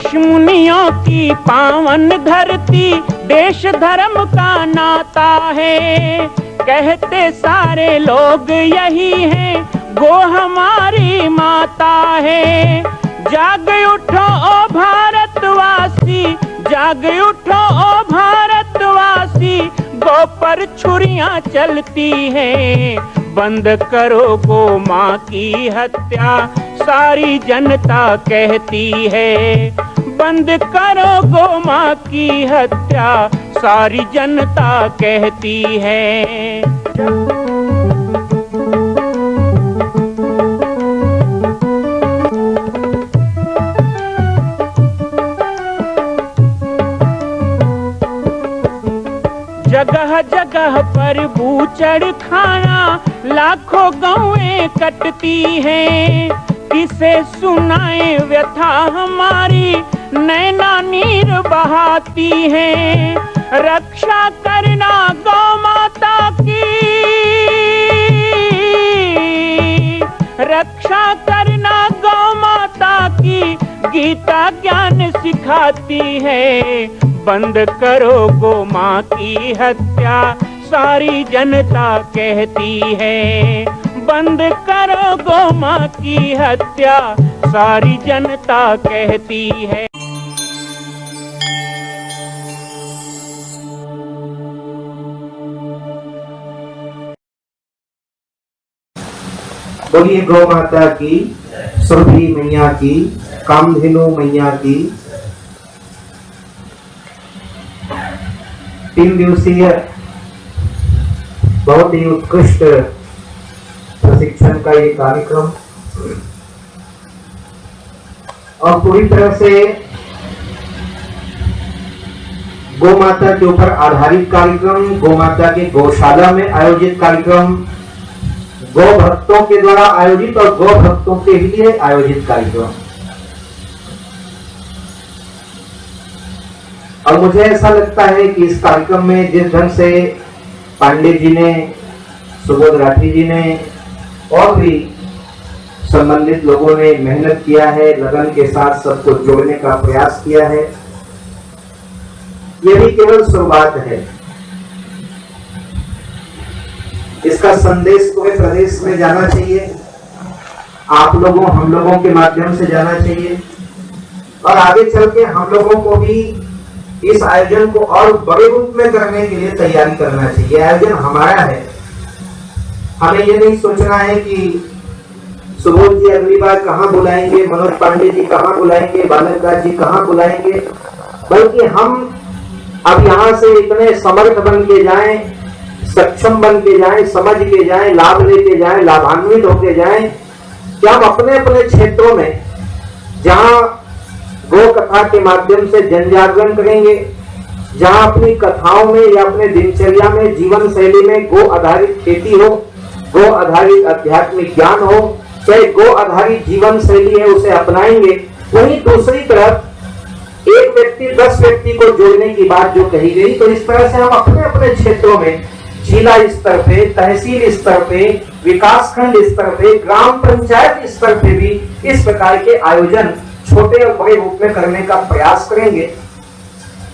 ऋषि मुनियों की पावन धरती, देश धर्म का नाता है। कहते सारे लोग यही हैं, गो हमारी माता है। जाग उठो ओ भारतवासी, जाग उठो ओ भारतवासी, गो पर छुरियां चलती हैं। बंद करो गो माँ की हत्या, सारी जनता कहती है। बंद करो गो माँ की हत्या, सारी जनता कहती है। जगह जगह पर बूचड़ खाना, लाखों गौएं कटती हैं। किसे सुनाए व्यथा हमारी, नैना नीर बहाती हैं। रक्षा करना गौ माता की, रक्षा करना गौ माता की, गीता ज्ञान सिखाती है। बंद करो गो माँ की हत्या, सारी जनता कहती है। बंद करो गो माँ की हत्या, सारी जनता कहती है। बोलिए गौ माता की, सुरभि मैया की, कामधेनु मैया की। 3 दिवसीय बहुत ही उत्कृष्ट प्रशिक्षण का ये कार्यक्रम और पूरी तरह से गौ माता के ऊपर आधारित कार्यक्रम, गौ माता के गौशाला में आयोजित कार्यक्रम, गौ भक्तों के द्वारा आयोजित और गौ भक्तों के लिए आयोजित कार्यक्रम। और मुझे ऐसा लगता है कि इस कार्यक्रम में जिस ढंग से पांडे जी ने, सुबोध राठी जी ने और भी संबंधित लोगों ने मेहनत किया है, लगन के साथ सबको जोड़ने का प्रयास किया है, यह भी केवल शुरुआत है। इसका संदेश पूरे प्रदेश में जाना चाहिए, आप लोगों हम लोगों के माध्यम से जाना चाहिए और आगे चल के हम लोगों को भी इस आयोजन को और बड़े रूप में करने के लिए तैयारी करना चाहिए। आयोजन हमारा है, हमें ये नहीं सोचना है कि सुबोध जी अगली बार कहाँ बुलाएंगे, मनोज पांडे जी कहाँ बुलाएंगे, बालक दास जी कहाँ बुलाएंगे, बल्कि हम अब यहाँ से इतने समर्थ बन के जाएं, सक्षम बन के जाएं, समझ के जाएं, लाभ लेके जाएं, लाभान्वित होके जाएं कि हम अपने अपने क्षेत्रों में जहाँ गो कथा के माध्यम से जन जागरण करेंगे, जहाँ अपनी कथाओं में या अपने दिनचर्या में, जीवन शैली में गो आधारित खेती हो, गो आधारित आध्यात्मिक ज्ञान हो, चाहे गो आधारित जीवन शैली है उसे अपनाएंगे। वहीं दूसरी तरफ एक व्यक्ति 10 व्यक्ति को जोड़ने की बात जो कही गई, तो इस तरह से हम अपने अपने क्षेत्रों में जिला स्तर पे, तहसील स्तर पे, विकासखंड स्तर पे, ग्राम पंचायत स्तर पे भी इस प्रकार के आयोजन छोटे और बड़े रूप में करने का प्रयास करेंगे।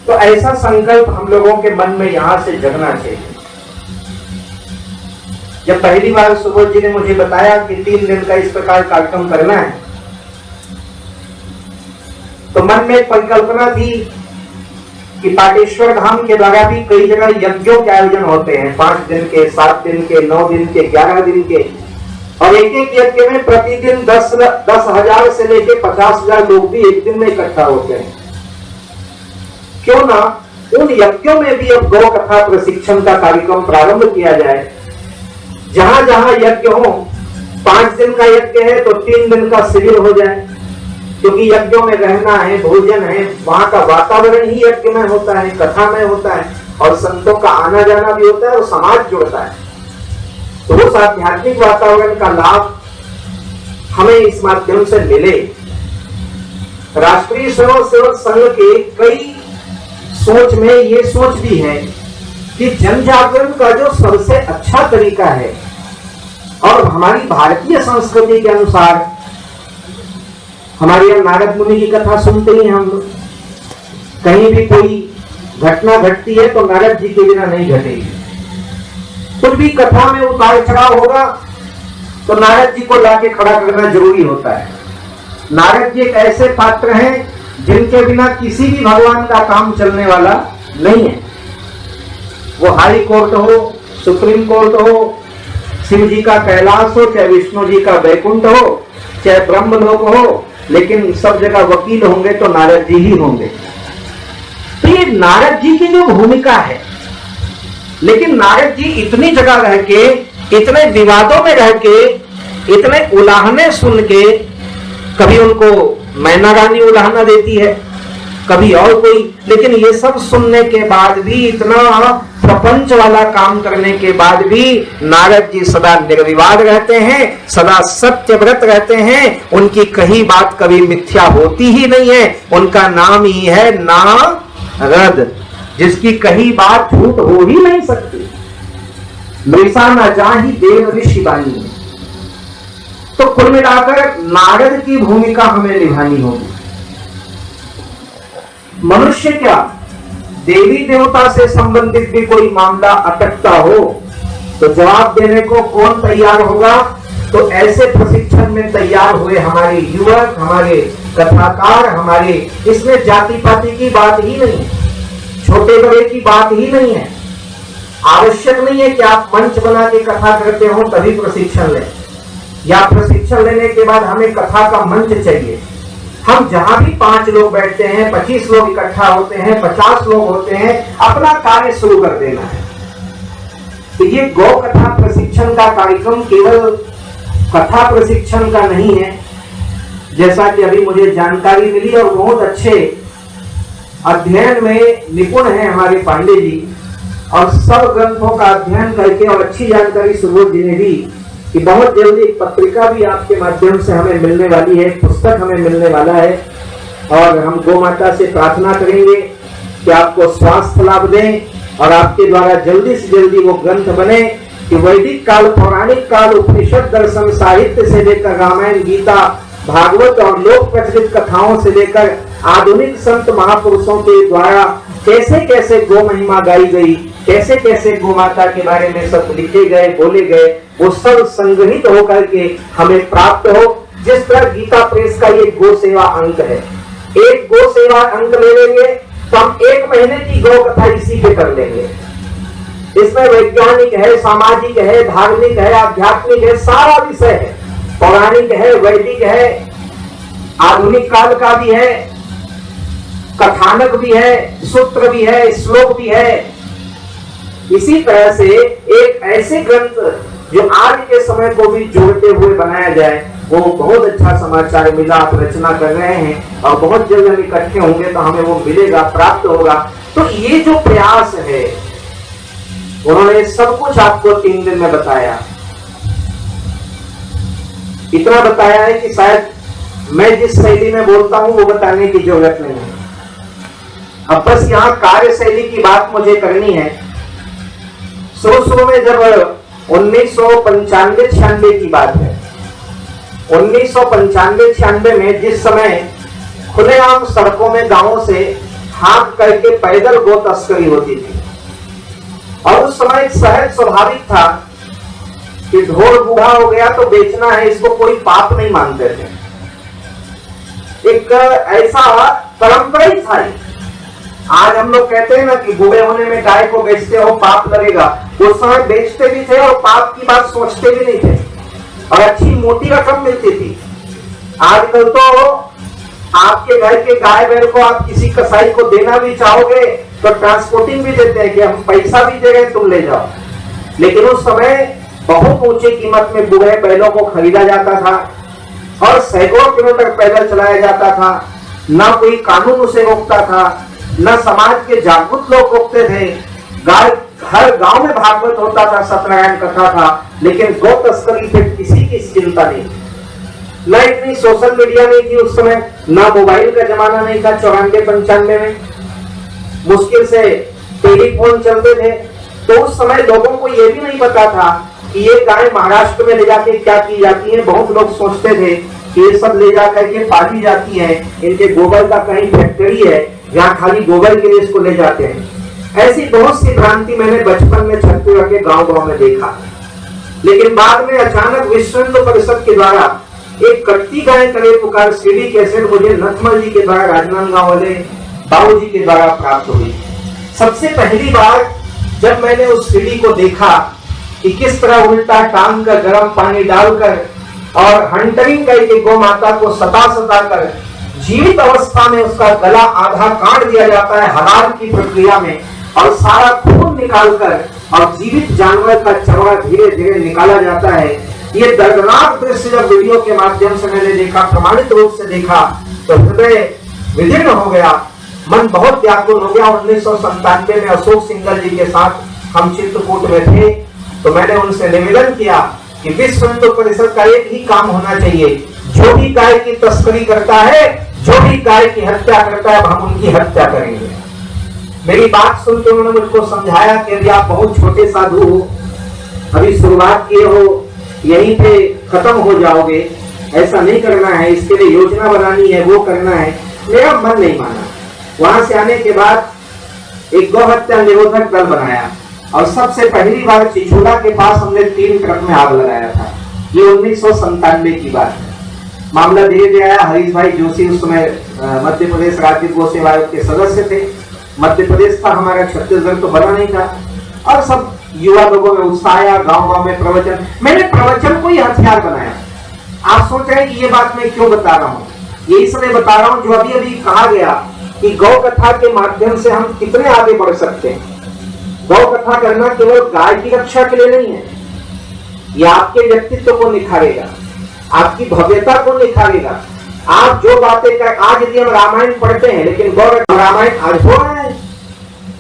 तो ऐसा संकल्प हम लोगों के मन में यहां से जगना चाहिए। जब पहली बार सुबोध जी ने मुझे बताया कि 3 दिन का इस प्रकार कार्यक्रम करना है, तो मन में एक परिकल्पना थी कि पाटेश्वर धाम के द्वारा भी कई जगह यज्ञों के आयोजन होते हैं, 5 दिन के, 7 दिन के, 9 दिन के, 11 दिन के, और एक एक यज्ञ में प्रतिदिन 10,000 से लेकर 50,000 लोग भी एक दिन में इकट्ठा होते हैं। क्यों ना उन यज्ञों में भी अब गौ कथा प्रशिक्षण का कार्यक्रम प्रारंभ किया जाए। जहां जहां यज्ञ हो, 5 दिन का यज्ञ है तो 3 दिन का शिविर हो जाए, क्योंकि यज्ञों में रहना है, भोजन है, वहां का वातावरण ही यज्ञ में होता है, कथा में होता है, और संतों का आना जाना भी होता है और समाज जुड़ता है। तो उस आध्यात्मिक वातावरण का लाभ हमें इस माध्यम से मिले। राष्ट्रीय स्वयं सेवक संघ के कई सोच में ये सोच भी है कि जन जागरण का जो सबसे अच्छा तरीका है और हमारी भारतीय संस्कृति के अनुसार हमारे यहाँ नारद मुनि की कथा सुनते ही हम लोग। कहीं भी कोई घटना घटती है तो नारद जी के बिना नहीं घटेगी। कुछ भी कथा में उतार चढ़ाव होगा तो नारद जी को लाके खड़ा करना जरूरी होता है। नारद जी एक ऐसे पात्र हैं जिनके बिना किसी भी भगवान का काम चलने वाला नहीं है। वो हाई कोर्ट हो, सुप्रीम कोर्ट हो, शिव जी का कैलाश हो, चाहे विष्णु जी का वैकुंठ हो, चाहे ब्रह्मलोक हो, लेकिन सब जगह वकील होंगे तो नारद जी ही होंगे। तो ये नारद जी की जो भूमिका है, लेकिन नारद जी इतनी जगह रह के, इतने विवादों में रह के, इतने उलाहने सुन के, कभी उनको मैना रानी उलाहना देती है, कभी और कोई, लेकिन ये सब सुनने के बाद भी, इतना प्रपंच वाला काम करने के बाद भी नारद जी सदा निर्विवाद रहते हैं, सदा सत्यव्रत रहते हैं। उनकी कही बात कभी मिथ्या होती ही नहीं है। उनका नाम ही है नारद, जिसकी कही बात झूठ हो ही नहीं सकती। मृषा न जाहि देव ऋषि वाणी। तो कुल मिलाकर नारद की भूमिका हमें निभानी होगी। मनुष्य क्या, देवी देवता से संबंधित भी कोई मामला अटकता हो तो जवाब देने को कौन तैयार होगा? तो ऐसे प्रशिक्षण में तैयार हुए हमारे युवक, हमारे कथाकार, हमारे, इसमें जाति पाति की बात ही नहीं है, छोटे बड़े की बात ही नहीं है। आवश्यक नहीं है कि आप मंच बना के कथा करते हो तभी प्रशिक्षण लें, या प्रशिक्षण लेने के बाद हमें कथा का मंच चाहिए। हम जहां भी 5 लोग बैठते हैं, 25 लोग इकट्ठा होते हैं, 50 लोग होते हैं, अपना कार्य शुरू कर देना है। तो ये गौ कथा प्रशिक्षण का कार्यक्रम केवल कथा प्रशिक्षण का नहीं है, जैसा कि अभी मुझे जानकारी मिली, और बहुत अच्छे अध्ययन में निपुण है हमारे पांडे जी, और सब ग्रंथों का अध्ययन करके और अच्छी जानकारी सुबोध जी ने दी कि बहुत जल्दी एक पत्रिका भी आपके माध्यम से हमें मिलने वाली है, पुस्तक हमें मिलने वाला है, और हम गौ माता से प्रार्थना करेंगे कि आपको स्वास्थ्य लाभ दें और आपके द्वारा जल्दी से जल्दी वो ग्रंथ बने कि वैदिक काल, पौराणिक काल, उपनिषद, दर्शन, साहित्य से लेकर रामायण, गीता, भागवत और लोक प्रचलित कथाओं से लेकर आधुनिक संत महापुरुषों के द्वारा कैसे कैसे गो महिमा गाई गई, कैसे कैसे गो माता के बारे में सब लिखे गए, बोले गए, वो सब संग्रहित होकर के हमें प्राप्त हो। जिस तरह गीता प्रेस का ये गो सेवा अंक है, एक गो सेवा अंक ले लेंगे तो हम 1 महीने की गौ कथा इसी पे कर लेंगे। इसमें वैज्ञानिक है, सामाजिक है, धार्मिक है, आध्यात्मिक है, सारा विषय है, पौराणिक है, वैदिक है, आधुनिक काल का भी है, कथानक भी है, सूत्र भी है, श्लोक भी है। इसी तरह से एक ऐसे ग्रंथ जो आज के समय को भी जोड़ते हुए बनाया जाए, वो बहुत अच्छा समाचार मिला। आप रचना कर रहे हैं और बहुत जल्द हम इकट्ठे होंगे तो हमें वो मिलेगा, प्राप्त होगा। तो ये जो प्रयास है, उन्होंने सब कुछ आपको 3 दिन में बताया। इतना बताया है कि शायद मैं जिस शैली में बोलता हूं वो बताने की जरूरत नहीं है। अब बस यहाँ कार्य शैली की बात मुझे करनी है। शुरू में जब 1995-96 की बात है, 1995-96 में जिस समय खुलेआम सड़कों में गांवों से हाथ करके पैदल गो तस्करी होती थी, और उस समय एक सहज स्वाभाविक था कि ढोर बूढ़ा हो गया तो बेचना है, इसको कोई पाप नहीं मानते थे। एक ऐसा परंपरा ही था। आज हम लोग कहते हैं ना कि बूढ़े होने में गाय को बेचते हो पाप लगेगा, उस समय बेचते भी थे और पाप की बात सोचते भी नहीं थे, और अच्छी मोटी रकम मिलती थी। आजकल तो आपके घर के गाय बैल को आप किसी कसाई को देना भी चाहोगे तो ट्रांसपोर्टिंग भी देते हैं कि हम पैसा भी दे रहे तुम ले जाओ। लेकिन उस समय बहुत ऊंची कीमत में बूढ़े बैलों को खरीदा जाता था और सैकड़ों किलोमीटर पैदल चलाया जाता था। ना कोई कानून उसे रोकता था, न समाज के जागरूक लोग रोकते थे। गाय हर गांव में भागवत होता था, सत्यनारायण कथा था, लेकिन गौ तस्करी पे किसी की चिंता नहीं। न इतनी सोशल मीडिया नहीं थी उस समय, ना मोबाइल का जमाना नहीं था। 94-95 में मुश्किल से टेलीफोन चलते थे, तो उस समय लोगों को यह भी नहीं पता था कि ये गाय महाराष्ट्र में ले जाके क्या की जाती है। बहुत लोग सोचते थे कि ये सब ले जा करके पाली जाती हैं, इनके गोबर का कहीं फैक्ट्री है जहाँ खाली गोबर के लिए इसको ले जाते हैं। ऐसी बहुत सी भ्रांति मैंने बचपन में छत्तीसगढ़ के गांव-गांव में देखा। लेकिन बाद में अचानक विश्व हिंदू परिषद के द्वारा एक कट्टी गाय करे पुकार सीडी कैसेट मुझे नथमल जी के द्वारा राजनांदगांव वाले बाबू जी के द्वारा प्राप्त हुई। सबसे पहली बार जब मैंने उस सीडी को देखा कि किस तरह उल्टा टांग कर गर्म पानी डालकर और हंटरिंग करके गौ माता को सता कर जीवित अवस्था में उसका गला आधा काट दिया जाता है हलाल की प्रक्रिया में, और सारा खून निकालकर और जीवित जानवर का चमड़ा धीरे धीरे निकाला जाता है। ये दर्दनाक दृश्य जब वीडियो के माध्यम से मैंने देखा, प्रमाणित रूप से देखा, तो हृदय विदीर्ण हो गया, मन बहुत व्याकुल हो गया। 1997 में अशोक सिंघल जी के साथ हम चित्रकूट में थे, तो मैंने उनसे निवेदन किया कि विश्व हिंदू परिषद का एक ही काम होना चाहिए, जो भी गाय की तस्करी करता है, जो भी गाय की हत्या करता है, हम उनकी हत्या करेंगे। मेरी बात सुनकर उन्होंने मुझको समझाया कि यदि आप बहुत छोटे साधु हो, अभी शुरुआत किए हो, यहीं पे खत्म हो जाओगे, ऐसा नहीं करना है, इसके लिए योजना बनानी है, वो करना है। मेरा मन नहीं माना। वहां से आने के बाद एक गौ हत्या निरोधक दल बनाया और सबसे पहली बार चिचोला के पास हमने 3 ट्रक में आग लगाया था। ये 1997 की बात है। मामला धीरे धीरे आया। हरीश भाई जोशी उस समय मध्य प्रदेश राज्य गौ सेवा आयोग के सदस्य थे। मध्य प्रदेश था हमारा, छत्तीसगढ़ तो बना नहीं था, और सब युवा लोगों में उत्साह आया। गाँव-गाँव में प्रवचन, मैंने प्रवचन को ही हथियार बनाया। आप सोच रहे हैं कि ये बात मैं क्यों बता रहा हूँ? ये इसलिए बता रहा हूँ जो अभी अभी कहा गया कि गौ कथा के माध्यम से हम कितने आगे बढ़ सकते हैं। गौ कथा करना केवल गाय की रक्षा के लिए नहीं है, ये आपके व्यक्तित्व को निखारेगा, आपकी भव्यता को निखारेगा। आप जो बातें कर, आज यदि हम रामायण पढ़ते हैं, लेकिन गौ रामायण आज हो रहा है।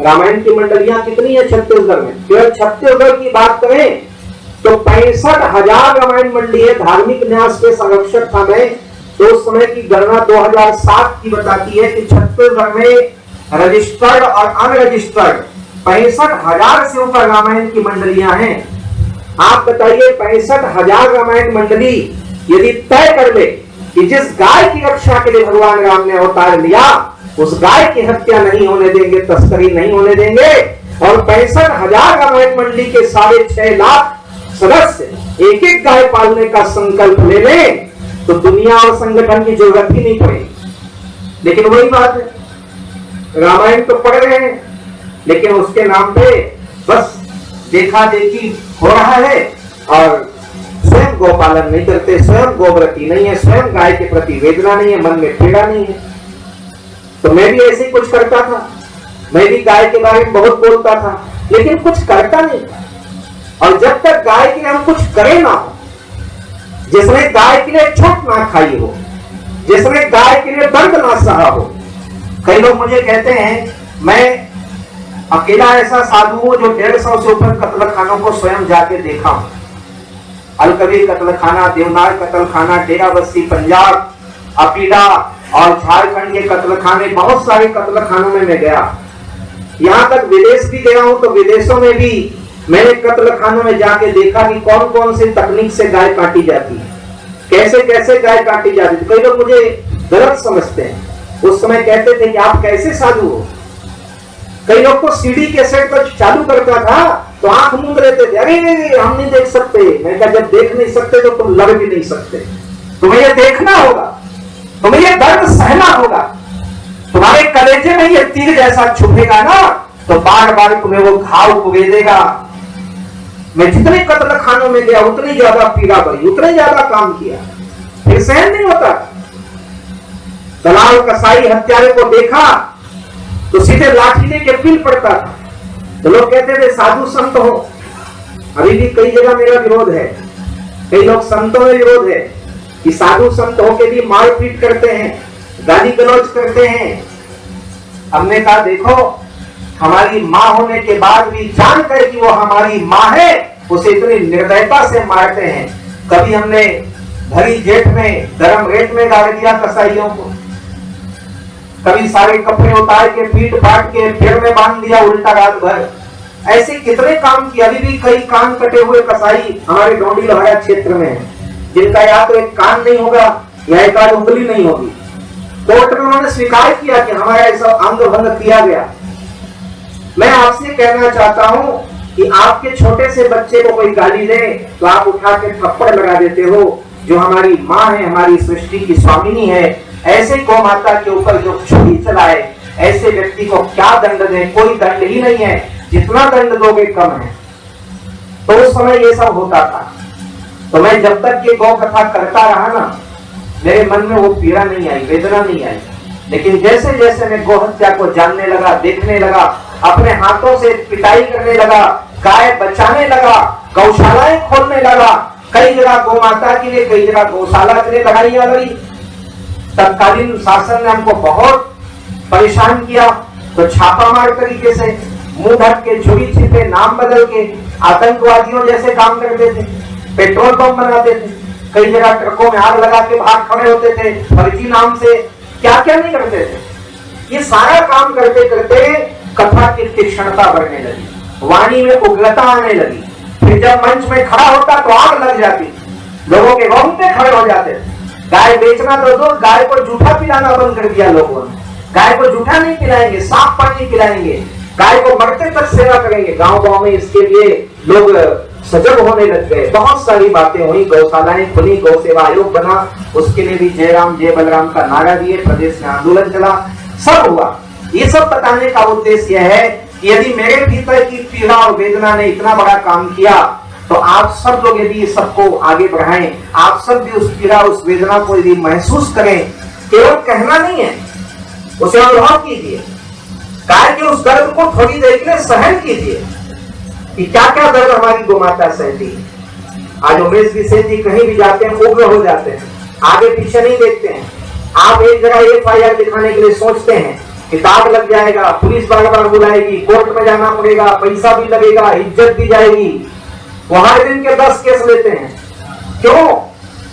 रामायण की मंडलियां कितनी है छत्तीसगढ़ में? केवल छत्तीसगढ़ की बात करें तो 65,000 रामायण मंडी है। धार्मिक न्यास के संरक्षक था मैं, तो उस समय की गणना 2007 की बताती है कि छत्तीसगढ़ में रजिस्टर्ड और अनरजिस्टर्ड 65,000 से ऊपर रामायण की मंडलियां हैं। आप बताइए 65,000 रामायण मंडली यदि तय कर ले कि जिस गाय की रक्षा के लिए भगवान राम ने अवतार लिया, उस गाय की हत्या नहीं होने देंगे, तस्करी नहीं होने देंगे, और 65,000 रामायण मंडली के 6.5 लाख सदस्य एक एक गाय पालने का संकल्प ले लें, तो दुनिया और संगठन की जरूरत ही नहीं पड़ेगी। लेकिन वही बात है, रामायण तो पढ़ रहे हैं, लेकिन उसके नाम पे बस देखा देखी हो रहा है, और स्वयं गौपालन नहीं करते, स्वयं गोव्रती नहीं है, स्वयं गाय के प्रति वेदना नहीं है, मन में पीड़ा नहीं है। तो मैं भी ऐसे ही कुछ करता था, मैं भी गाय के बारे में बहुत बोलता था, लेकिन कुछ करता नहीं था। और जब तक गाय के लिए हम कुछ करें ना, जिसने गाय के लिए चोट ना खाई हो, जिसने गाय के लिए दर्द ना सहा हो। कई लोग मुझे कहते हैं मैं अकेला ऐसा साधु हूं जो 150 से ऊपर कत्लखानों को स्वयं जाके देखा हूं। अलकबीर कत्लखाना, देवनार कत्लखाना, डेराबस्सी पंजाब, अपीडा और झारखंड के कत्लखाने, बहुत सारे कत्लखानों में मैं गया। यहां तक विदेश भी गया हूं, तो विदेशों में भी मैंने कत्लखानों में जाके देखा कि कौन कौन सी तकनीक से गाय काटी जाती है, कैसे कैसे गाय काटी जाती है। कई लोग मुझे गलत समझते हैं। उस समय कहते थे कि आप कैसे साधु हो। कई लोग को सीडी कैसेट पर चालू करता था तो आंख मूंद लेते थे, अरे हम नहीं देख सकते। मैं कहा जब देख नहीं सकते तो तुम लड़ भी नहीं सकते, तुम्हें ये देखना होगा, तुम्हें ये दर्द सहना होगा। तुम्हारे कलेजे में ये तीर जैसा छुपेगा ना, तो बार बार तुम्हें वो घाव कुबेदेगा। मैं जितने कत्लखानों में गया उतनी ज्यादा पीड़ा बढ़ी, उतने ज्यादा काम किया, फिर सहन नहीं होता। दलाल कसाई हत्यारे को देखा तो सीधे लाठी लेके पील पड़ता था। तो लोग कहते थे साधु संत हो। अभी भी कई जगह मेरा विरोध है, कई लोग संतों में विरोध है कि साधु संत होके भी मारपीट करते हैं, गाली गलौज करते हैं। हमने कहा देखो, हमारी माँ होने के बाद भी जानकर कि वो हमारी माँ है, उसे इतनी निर्दयता से मारते हैं। कभी हमने भरी जेठ में गरम रेत में गाड़ दिया कसाईयों को, कभी सारे कपड़े उतार के पीट पाट के पेड़ में बांध दिया उल्टा रात भर। ऐसे कितने काम किए। अभी भी कई कान कटे हुए कसाई हमारे डोंडी लोहारा क्षेत्र में हैं, जिनका या तो एक कान नहीं होगा या एक आध उंगली नहीं होगी। कोर्ट में उन्होंने स्वीकार किया कि हमारा ऐसा अंग भंग किया गया। मैं आपसे कहना चाहता हूं कि आपके छोटे से बच्चे को कोई गाली दे तो आप उठा के थप्पड़ लगा देते हो। जो हमारी माँ है, हमारी सृष्टि की स्वामिनी है, ऐसे गौ माता के ऊपर जो छुरी चलाए, ऐसे व्यक्ति को क्या दंड दे? कोई दंड ही नहीं है, जितना दंड दोगे कम है। तो उस समय ये सब होता था। तो मैं जब तक ये गौ कथा करता रहा ना, मेरे मन में वो पीड़ा नहीं आई, वेदना नहीं आई। लेकिन जैसे जैसे मैं गौ हत्या को जानने लगा, देखने लगा, अपने हाथों से पिटाई करने लगा, गाय बचाने लगा, गौशालाएं खोलने लगा, कई जगह गौ माता के लिए, कई जगह गौशाला के लिए लड़ाइयां लड़ी। तत्कालीन शासन ने हमको बहुत परेशान किया। तो छापामार तरीके से, मुंह ढक के, छुरी छिपे, नाम बदल के आतंकवादियों जैसे काम करते थे, पेट्रोल पंप बनाते थे, कई जगह ट्रकों में आग लगा के बाहर खड़े होते थे, फर्जी नाम से क्या क्या नहीं करते थे। ये सारा काम करते करते कथा की तीक्ष्णता बढ़ने लगी, वाणी में उग्रता आने लगी। फिर जब मंच में खड़ा होता तो आग लग जाती, लोगों के रोंगटे खड़े हो जाते। गाय बेचना तो दो, गाय को जूठा पिलाना बंद कर दिया लोगों ने। गाय को जूठा नहीं पिलाएंगे, साफ पानी पिलाएंगे, गाय को मरते तक सेवा करेंगे। गांव गांव में इसके लिए लोग सजग होने लग गए। बहुत सारी बातें हुई, गौशालाएं खुली, गौ सेवा आयोग बना, उसके लिए भी जय राम जय बलराम का नारा दिए, प्रदेश में आंदोलन चला, सब हुआ। ये सब बताने का उद्देश्य यह है कि यदि मेरे भीतर की पीड़ा और वेदना ने इतना बड़ा काम किया, तो आप सब लोग यदि सबको आगे बढ़ाएं, आप सब भी उस पीड़ा, उस वेदना को यदि महसूस करें, केवल कहना नहीं है, उसे अनुभव कीजिए। गाय के उस दर्द को थोड़ी देर के लिए सहन कीजिए कि क्या क्या दर्द हमारी गौ माता सहती है। आज उमेश जी सेठ जी कहीं भी जाते हैं, उग्र हो जाते हैं, आगे पीछे नहीं देखते हैं। आप एक जगह FIR दिखाने के लिए सोचते हैं, किताब लग जाएगा, पुलिस बार बार बुलाएगी, कोर्ट में जाना पड़ेगा, पैसा भी लगेगा, इज्जत भी जाएगी। वो हर दिन के 10 केस लेते हैं। क्यों?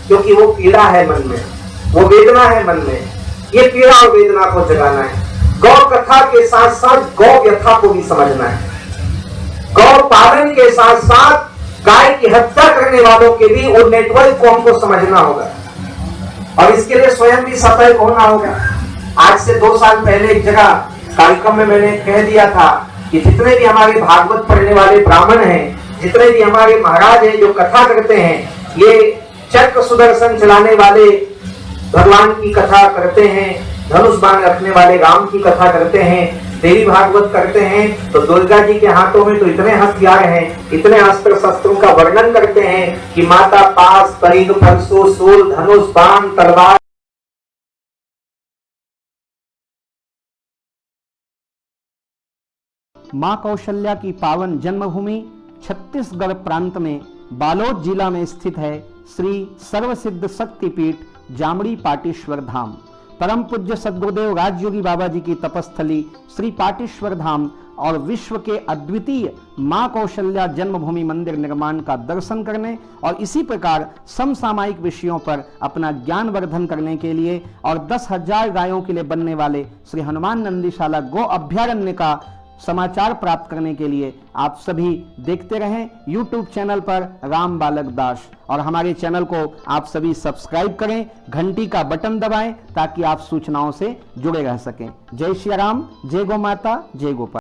क्योंकि वो पीड़ा है मन में, वो वेदना है मन में। ये पीड़ा और वेदना को जगाना है। गौ कथा के साथ साथ गौ व्यथा को भी समझना है। गौ पालन के साथ साथ गाय की हत्या करने वालों के भी वो नेटवर्क को हमको समझना होगा, और इसके लिए स्वयं भी सतर्क होना होगा। आज से 2 साल पहले एक जगह कार्यक्रम में मैंने कह दिया था कि जितने भी हमारे भागवत पढ़ने वाले ब्राह्मण हैं, जितने भी हमारे महाराज हैं जो कथा करते हैं, ये चक्र सुदर्शन चलाने वाले भगवान की कथा करते हैं, धनुष बाण रखने वाले राम की कथा करते हैं, देवी भागवत करते हैं, तो दुर्गा जी के हाथों में तो इतने हथियार हैं, इतने अस्त्र शस्त्रों का वर्णन करते हैं कि माता पास, परिघ, परशु, शूल, धनुष बाण, तलवार। मां कौशल्या की पावन जन्मभूमि छत्तीसगढ़ प्रांत में बालोद जिला में स्थित है श्री सर्वसिद्ध शक्तिपीठ जामड़ी पाटेश्वर धाम। परम पूज्य सद्गुरुदेव राजयोगी बाबा जी की तपस्थली श्री पाटेश्वर धाम और विश्व के अद्वितीय मां कौशल्या जन्मभूमि मंदिर निर्माण का दर्शन करने और इसी प्रकार समसामयिक विषयों पर अपना ज्ञान वर्धन करने के लिए और 10,000 गायों के लिए बनने वाले श्री हनुमान नंदीशाला गो अभ्यारण्य का समाचार प्राप्त करने के लिए आप सभी देखते रहें YouTube चैनल पर राम बालक दास, और हमारे चैनल को आप सभी सब्सक्राइब करें, घंटी का बटन दबाएं ताकि आप सूचनाओं से जुड़े रह सकें। जय श्री राम, जय गौ माता, जय गोपाल।